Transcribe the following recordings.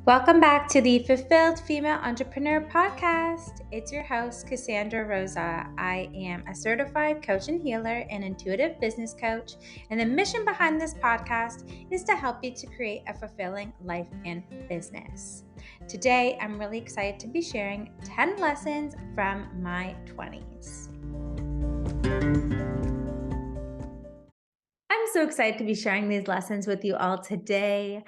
Welcome back to the Fulfilled Female Entrepreneur Podcast. It's your host, Cassandra Rosa. I am a certified coach and healer and intuitive business coach. And the mission behind this podcast is to help you to create a fulfilling life and business. Today, I'm really excited to be sharing 10 lessons from my 20s. I'm so excited to be sharing these lessons with you all today.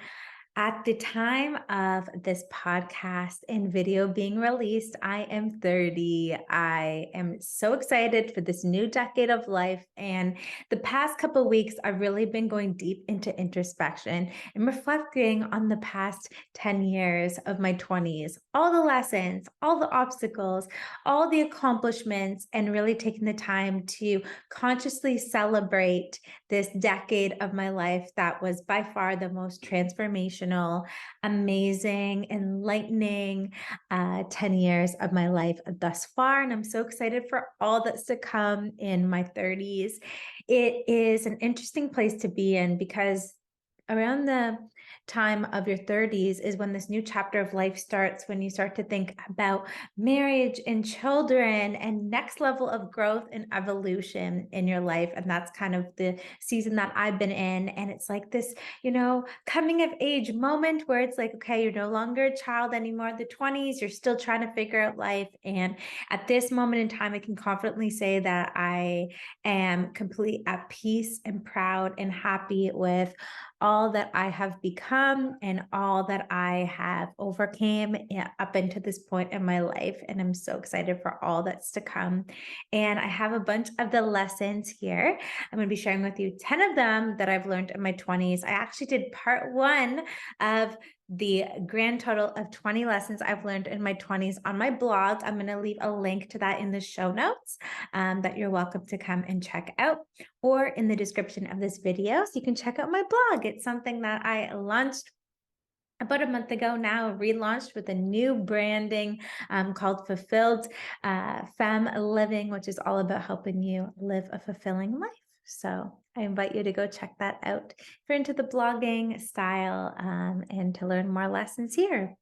At the time of this podcast and video being released, I am 30. I am so excited for this new decade of life. And the past couple of weeks, I've really been going deep into introspection and reflecting on the past 10 years of my 20s, all the lessons, all the obstacles, all the accomplishments, and really taking the time to consciously celebrate this decade of my life that was by far the most transformational, amazing, enlightening 10 years of my life thus far. And I'm so excited for all that's to come in my 30s. It is an interesting place to be in because around the time of your 30s is when this new chapter of life starts, when you start to think about marriage and children and next level of growth and evolution in your life. And that's kind of the season that I've been in. And it's like this, coming of age moment where it's like, okay, you're no longer a child anymore. The 20s, you're still trying to figure out life. And at this moment in time, I can confidently say that I am completely at peace and proud and happy with all that I have become and all that I have overcame up into this point in my life. And I'm so excited for all that's to come. And I have a bunch of the lessons here. I'm going to be sharing with you 10 of them that I've learned in my 20s. I actually did part one of the grand total of 20 lessons I've learned in my 20s on my blog. I'm going to leave a link to that in the show notes that you're welcome to come and check out, or in the description of this video. So you can check out my blog. It's something that I launched about a month ago now, relaunched with a new branding called Fulfilled Femme Living, which is all about helping you live a fulfilling life. So I invite you to go check that out if you're into the blogging style and to learn more lessons here.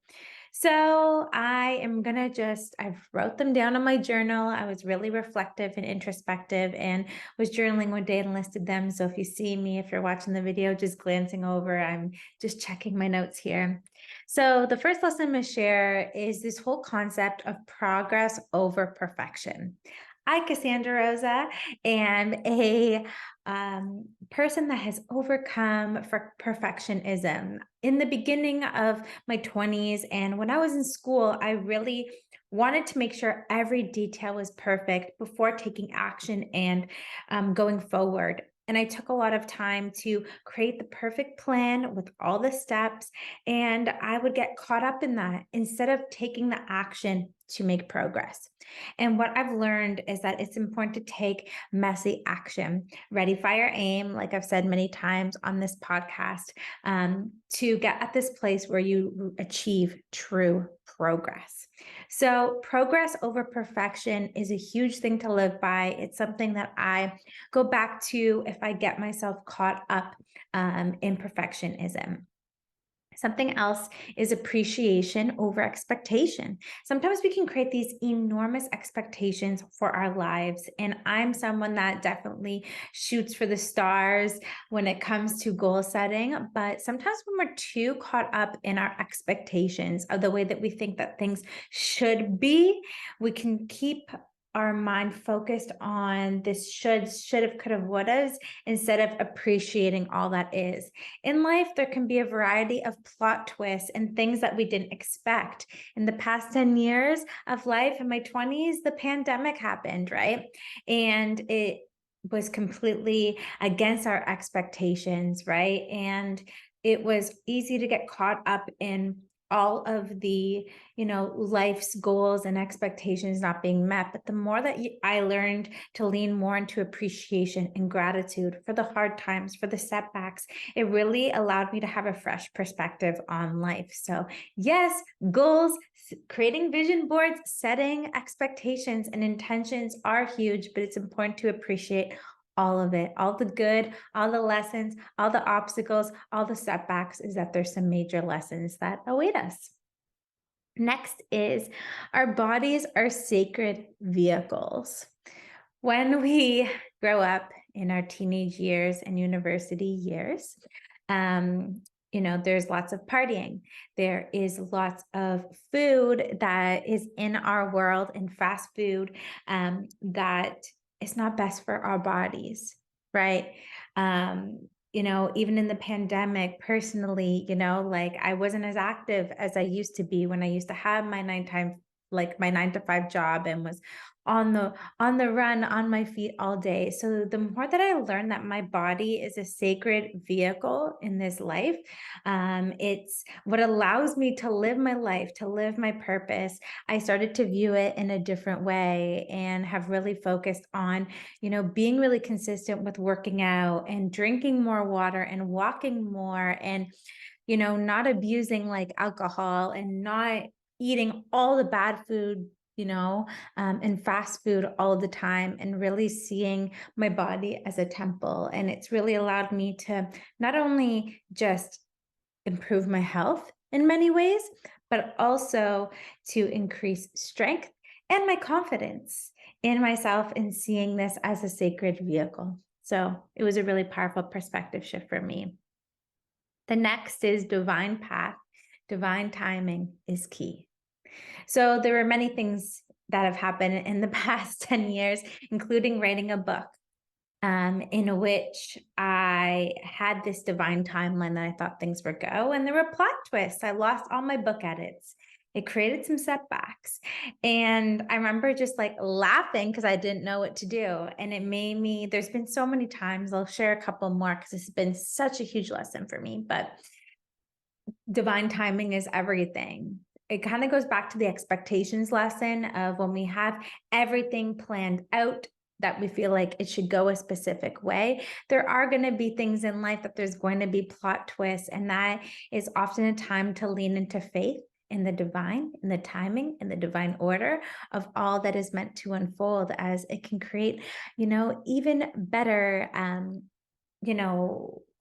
So I am going to I wrote them down in my journal. I was really reflective and introspective and was journaling one day and listed them. So if you see me, if you're watching the video, just glancing over, I'm just checking my notes here. So the first lesson I'm going to share is this whole concept of progress over perfection. I, Cassandra Rosa, am a person that has overcome for perfectionism. In the beginning of my 20s and when I was in school, I really wanted to make sure every detail was perfect before taking action and going forward. And I took a lot of time to create the perfect plan with all the steps. And I would get caught up in that instead of taking the action to make progress. And what I've learned is that it's important to take messy action, ready, fire, aim, like I've said many times on this podcast, to get at this place where you achieve true progress. So progress over perfection is a huge thing to live by. It's something that I go back to if I get myself caught up in perfectionism. Something else is appreciation over expectation. Sometimes we can create these enormous expectations for our lives. And I'm someone that definitely shoots for the stars when it comes to goal setting. But sometimes when we're too caught up in our expectations of the way that we think that things should be, we can keep our mind focused on this should have, could have, would have, instead of appreciating all that is. In life, there can be a variety of plot twists and things that we didn't expect. In the past 10 years of life, in my 20s, the pandemic happened, right? And it was completely against our expectations, right? And it was easy to get caught up in all of the, life's goals and expectations not being met. But the more that I learned to lean more into appreciation and gratitude for the hard times, for the setbacks, it really allowed me to have a fresh perspective on life. So yes, goals, creating vision boards, setting expectations and intentions are huge, but it's important to appreciate all of it, all the good, all the lessons, all the obstacles, all the setbacks, is that there's some major lessons that await us. Next is our bodies are sacred vehicles. When we grow up in our teenage years and university years, um, there's lots of partying. There is lots of food that is in our world and fast food that is not best for our bodies, right? Even in the pandemic, personally, like I wasn't as active as I used to be when I used to have my 9 to 5 job and was on the run, on my feet all day. So the more that I learned that my body is a sacred vehicle in this life, it's what allows me to live my life, to live my purpose. I started to view it in a different way and have really focused on, being really consistent with working out and drinking more water and walking more and, not abusing like alcohol and not eating all the bad food, and fast food all the time, and really seeing my body as a temple. And it's really allowed me to not only just improve my health in many ways, but also to increase strength and my confidence in myself in seeing this as a sacred vehicle. So it was a really powerful perspective shift for me. The next is divine path. Divine timing is key. So there were many things that have happened in the past 10 years, including writing a book, in which I had this divine timeline that I thought things would go, and there were plot twists. I lost all my book edits. It created some setbacks. And I remember just like laughing because I didn't know what to do. And it made me, there's been so many times, I'll share a couple more because it's been such a huge lesson for me, but divine timing is everything. It kind of goes back to the expectations lesson of when we have everything planned out that we feel like it should go a specific way. There are going to be things in life that there's going to be plot twists, and that is often a time to lean into faith in the divine, in the timing, in the divine order of all that is meant to unfold, as it can create, even better,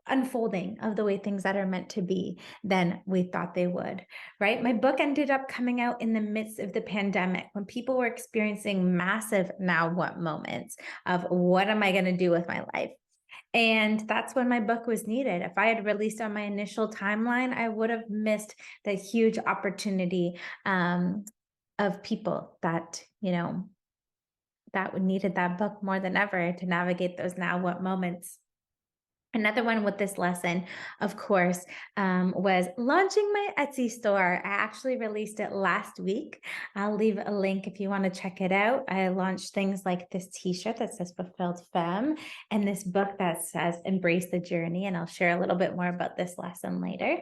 unfolding of the way things that are meant to be than we thought they would, right? My book ended up coming out in the midst of the pandemic when people were experiencing massive now what moments of what am I going to do with my life? And that's when my book was needed. If I had released on my initial timeline, I would have missed the huge opportunity of people that, that needed that book more than ever to navigate those now what moments. Another one with this lesson, of course, was launching my Etsy store. I actually released it last week. I'll leave a link if you want to check it out. I launched things like this t-shirt that says Fulfilled Femme and this book that says Embrace the Journey. And I'll share a little bit more about this lesson later.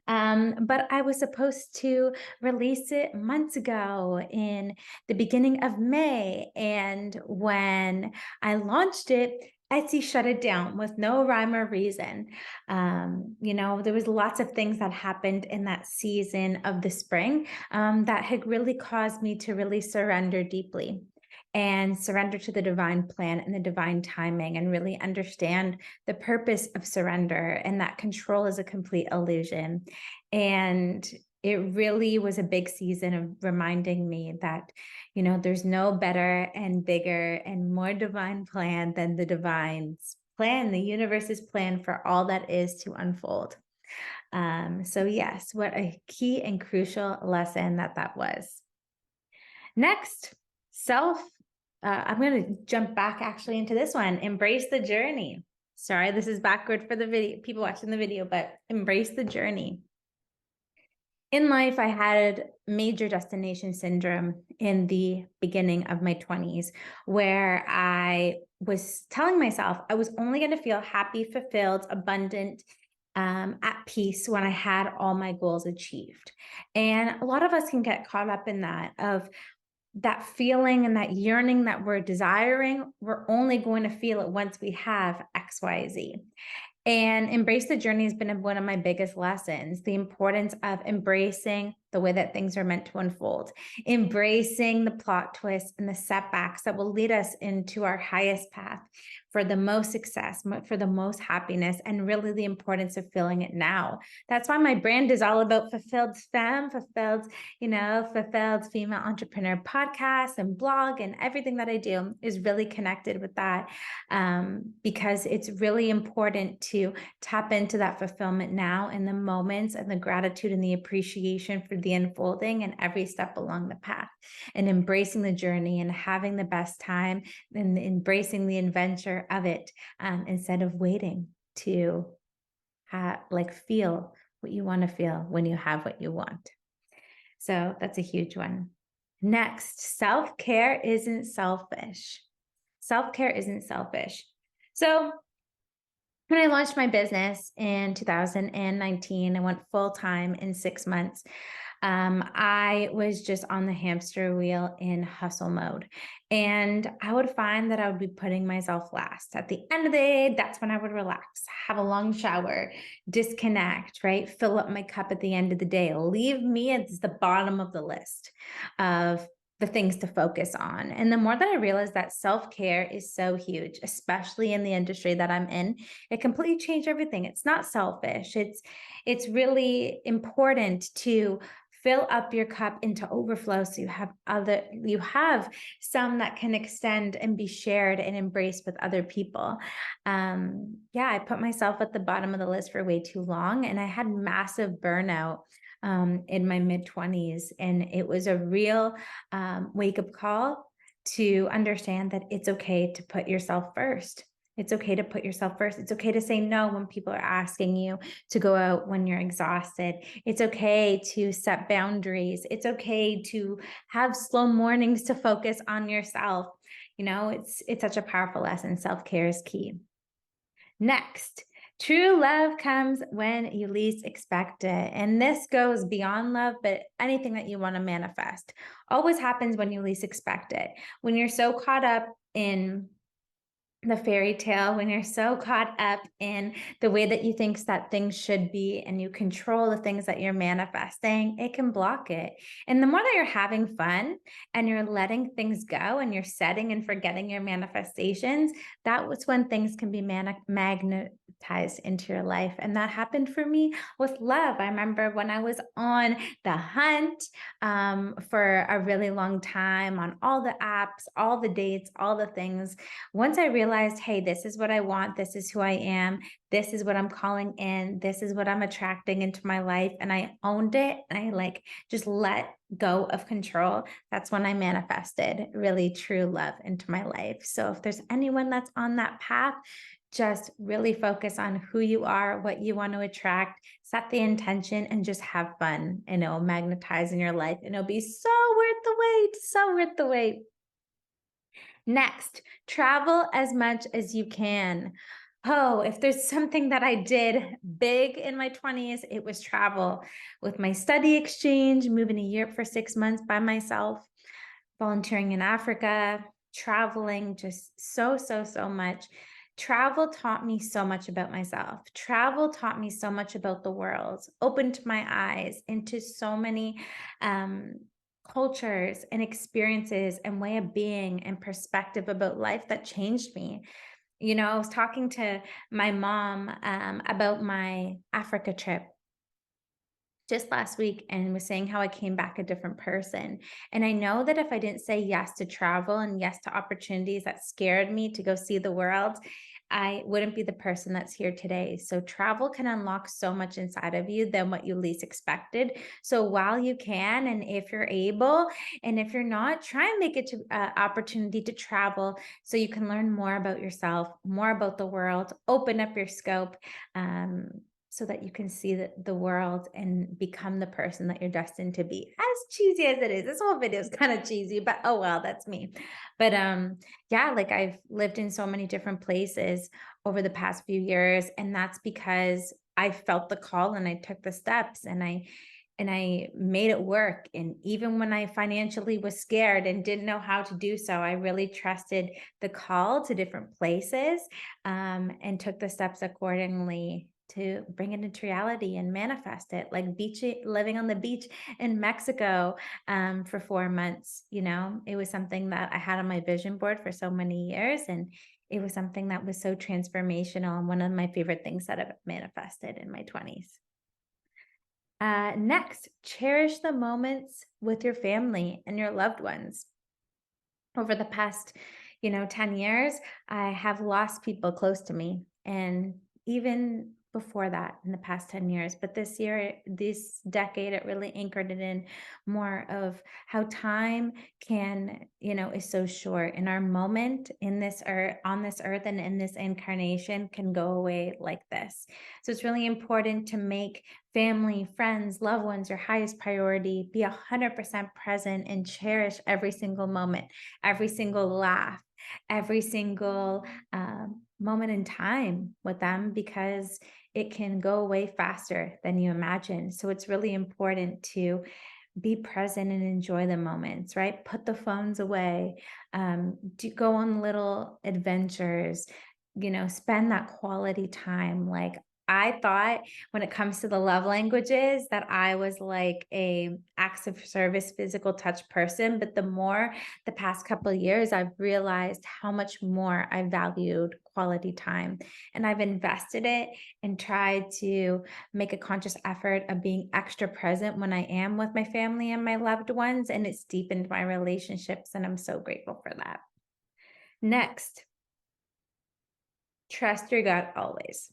But I was supposed to release it months ago in the beginning of May. And when I launched it, Etsy shut it down with no rhyme or reason. There was lots of things that happened in that season of the spring that had really caused me to really surrender deeply and surrender to the divine plan and the divine timing, and really understand the purpose of surrender, and that control is a complete illusion. And it really was a big season of reminding me that, there's no better and bigger and more divine plan than the divine's plan, the universe's plan for all that is to unfold. So yes, what a key and crucial lesson that was. Next, I'm going to jump back actually into this one. Embrace the journey. Sorry, this is backward for the video, people watching the video, but embrace the journey. In life, I had major destination syndrome in the beginning of my 20s, where I was telling myself I was only going to feel happy, fulfilled, abundant, at peace when I had all my goals achieved. And a lot of us can get caught up in that feeling and that yearning that we're desiring. We're only going to feel it once we have X, Y, Z. And embrace the journey has been one of my biggest lessons, the importance of embracing the way that things are meant to unfold, embracing the plot twists and the setbacks that will lead us into our highest path for the most success, for the most happiness, and really the importance of feeling it now. That's why my brand is all about fulfilled femme, fulfilled female entrepreneur podcast and blog, and everything that I do is really connected with that, because it's really important to tap into that fulfillment now in the moments and the gratitude and the appreciation for the unfolding and every step along the path, and embracing the journey and having the best time and embracing the adventure of it, instead of waiting to feel what you want to feel when you have what you want. So that's a huge one. Next, self-care isn't selfish. Self-care isn't selfish. So when I launched my business in 2019, I went full-time in 6 months. I was just on the hamster wheel in hustle mode. And I would find that I would be putting myself last. At the end of the day, that's when I would relax, have a long shower, disconnect, right? Fill up my cup at the end of the day. Leave me at the bottom of the list of the things to focus on. And the more that I realized that self-care is so huge, especially in the industry that I'm in, it completely changed everything. It's not selfish. It's really important to fill up your cup into overflow so you have some that can extend and be shared and embraced with other people. I put myself at the bottom of the list for way too long, and I had massive burnout in my mid-20s. And it was a real wake-up call to understand that it's okay to put yourself first. It's okay to put yourself first. It's okay to say no when people are asking you to go out when you're exhausted. It's okay to set boundaries. It's okay to have slow mornings to focus on yourself. It's such a powerful lesson. Self-care is key. Next, true love comes when you least expect it. And this goes beyond love, but anything that you want to manifest always happens when you least expect it. When you're so caught up in the fairy tale, when you're so caught up in the way that you think that things should be and you control the things that you're manifesting, it can block it. And the more that you're having fun and you're letting things go and you're setting and forgetting your manifestations, that was when things can be magnetized into your life. And that happened for me with love. I remember when I was on the hunt for a really long time on all the apps, all the dates, all the things. Once I realized, hey, this is what I want. This is who I am. This is what I'm calling in. This is what I'm attracting into my life. And I owned it. And I just let go of control. That's when I manifested really true love into my life. So if there's anyone that's on that path, just really focus on who you are, what you want to attract, set the intention, and just have fun. And it'll magnetize in your life. And it'll be so worth the wait, so worth the wait. Next, travel as much as you can. Oh, if there's something that I did big in my 20s, it was travel. With my study exchange, moving to Europe for 6 months by myself, volunteering in Africa, traveling just so much. Travel taught me so much about myself. Travel taught me so much about the world, opened my eyes into so many cultures and experiences and way of being and perspective about life that changed me. I was talking to my mom about my Africa trip just last week and was saying how I came back a different person. And I know that if I didn't say yes to travel and yes to opportunities that scared me to go see the world, I wouldn't be the person that's here today. So travel can unlock so much inside of you than what you least expected. So while you can, and if you're able, and if you're not, try and make it to opportunity to travel so you can learn more about yourself, more about the world, open up your scope, so that you can see the world and become the person that you're destined to be. As cheesy as it is, this whole video is kind of cheesy, but oh well, that's me. But I've lived in so many different places over the past few years, and that's because I felt the call and I took the steps and I made it work. And even when I financially was scared and didn't know how to do so, I really trusted the call to different places and took the steps accordingly to bring it into reality and manifest it, like living on the beach in Mexico for 4 months. It was something that I had on my vision board for so many years, and it was something that was so transformational and one of my favorite things that I've manifested in my 20s. Next, cherish the moments with your family and your loved ones. Over the past, 10 years, I have lost people close to me. And even before that, in the past 10 years, but this decade, it really anchored it in more of how time is so short. And our moment in this earth, on this earth and in this incarnation can go away like this. So it's really important to make family, friends, loved ones your highest priority. Be 100% present and cherish every single moment, every single laugh, every single moment in time with them, because it can go away faster than you imagine. So it's really important to be present and enjoy the moments, right? Put the phones away, go on little adventures, spend that quality time. Like, I thought when it comes to the love languages that I was like a acts of service, physical touch person. But the past couple of years, I've realized how much more I valued quality time. And I've invested it and tried to make a conscious effort of being extra present when I am with my family and my loved ones. And it's deepened my relationships. And I'm so grateful for that. Next, trust your gut always.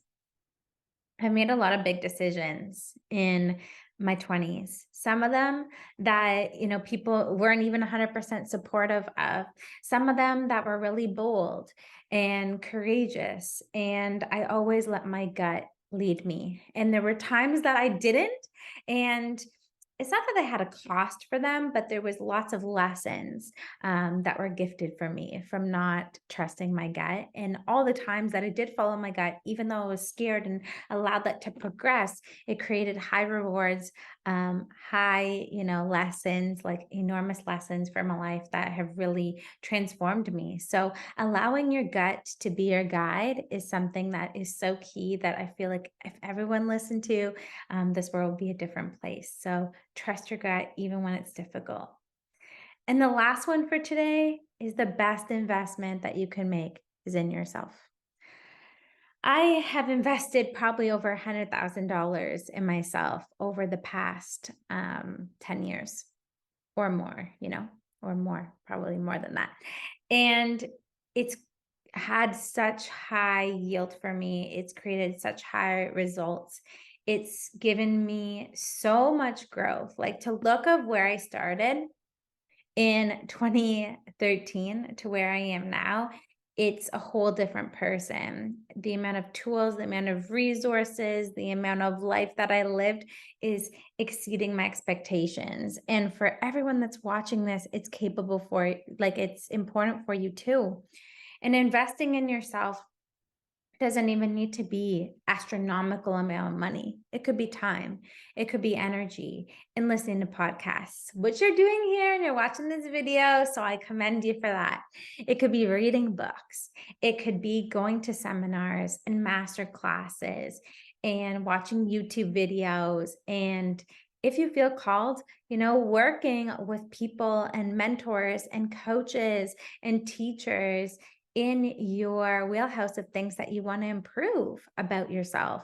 I made a lot of big decisions in my 20s. Some of them that, people weren't even 100% supportive of. Some of them that were really bold and courageous. And I always let my gut lead me. And there were times that I didn't. And it's not that I had a cost for them, but there was lots of lessons that were gifted for me from not trusting my gut. And all the times that I did follow my gut, even though I was scared and allowed that to progress, it created high rewards, high, lessons, like enormous lessons for my life that have really transformed me. So allowing your gut to be your guide is something that is so key, that I feel like if everyone listened to, this world would be a different place. So trust your gut even when it's difficult. And the last one for today is the best investment that you can make is in yourself. I have invested probably over $100,000 in myself over the past 10 years or more, or more, probably more than that. And it's had such high yield for me. It's created such high results. It's given me so much growth. Like, to look of where I started in 2013 to where I am now, it's a whole different person. The amount of tools, the amount of resources, the amount of life that I lived is exceeding my expectations. And for everyone that's watching this, it's capable for, like, it's important for you too. And investing in yourself doesn't even need to be astronomical amount of money. It could be time. It could be energy and listening to podcasts, which you're doing here and you're watching this video. So I commend you for that. It could be reading books. It could be going to seminars and master classes and watching YouTube videos. And if you feel called, working with people and mentors and coaches and teachers in your wheelhouse of things that you want to improve about yourself,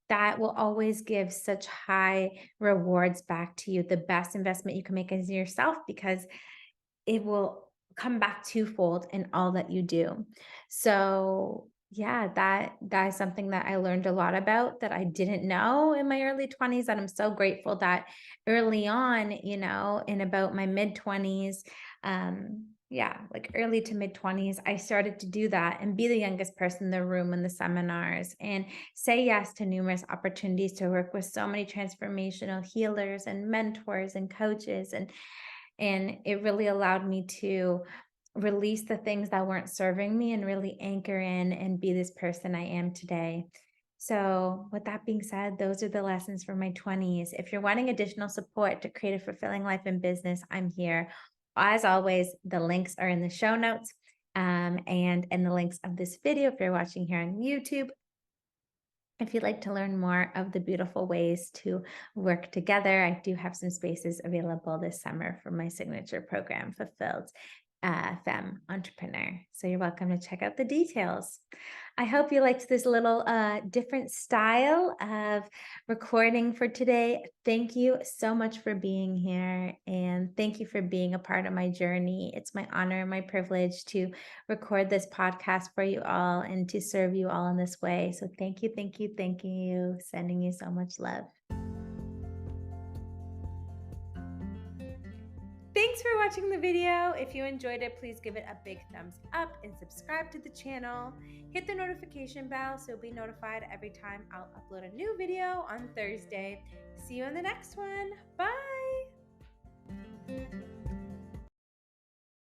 that will always give such high rewards back to you. The best investment you can make is yourself, because it will come back twofold in all that you do. So yeah, that is something that I learned a lot about that I didn't know in my early 20s. And I'm so grateful that early on, in about my mid 20s, like early to mid 20s, I started to do that and be the youngest person in the room in the seminars and say yes to numerous opportunities to work with so many transformational healers and mentors and coaches. And it really allowed me to release the things that weren't serving me and really anchor in and be this person I am today. So with that being said, those are the lessons from my 20s. If you're wanting additional support to create a fulfilling life in business, I'm here. As always, the links are in the show notes and in the links of this video if you're watching here on YouTube. If you'd like to learn more of the beautiful ways to work together, I do have some spaces available this summer for my signature program, Fulfilled Femme Entrepreneur. So you're welcome to check out the details. I hope you liked this little different style of recording for today. Thank you so much for being here, and thank you for being a part of my journey. It's my honor and my privilege to record this podcast for you all and to serve you all in this way. So thank you, thank you, thank you. Sending you so much love. Thanks for watching the video. If you enjoyed it, please give it a big thumbs up and subscribe to the channel. Hit the notification bell so you'll be notified every time I'll upload a new video on Thursday. See you in the next one. Bye.